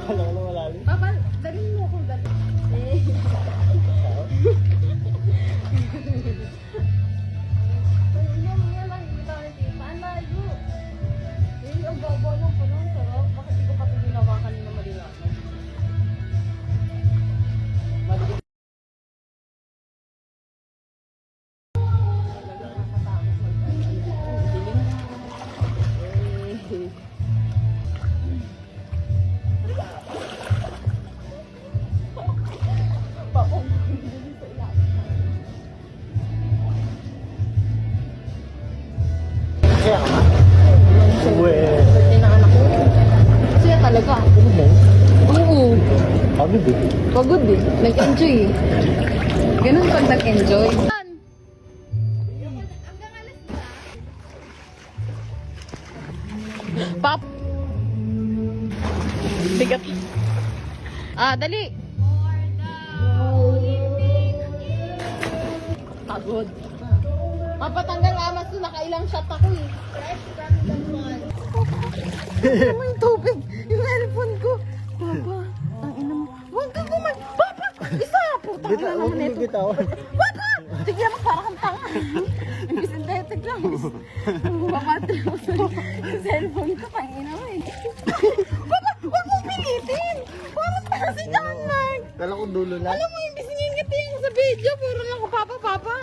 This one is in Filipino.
Wala na malalim. Papa, dalhin mo ako dali. Ang babaw lang pala, ang sarap. Bakit di ko pa ito ginawa kanina maliwanag? Kaya ka ba? Uwe. Birthday ng anak ko. Siya talaga. Ano mo? Oo. Pagod eh. Pagod eh. Nag-enjoy eh. Ganun pag nag-enjoy. Pap! Bigat. Dali! Pagod. Mapatanggal amas na nakailang shot ako eh. Fresh from the mall. Ano yung tubig? Yung cellphone ko. Papa, ang ina mo. Huwag kang Papa! Isa! Putang ina naman ito. Bitawan. Papa! Tignan mo para kang tanga. Yung synthetic lang. Bumabatri mo sa yung cellphone ko. Pang ina mo eh. Papa! Huwag mong pilitin! Para tayo si John Mark! Kala ko dulo na. Alam mo yung bisingin ka sa video. Puro lang ko, Papa, Papa.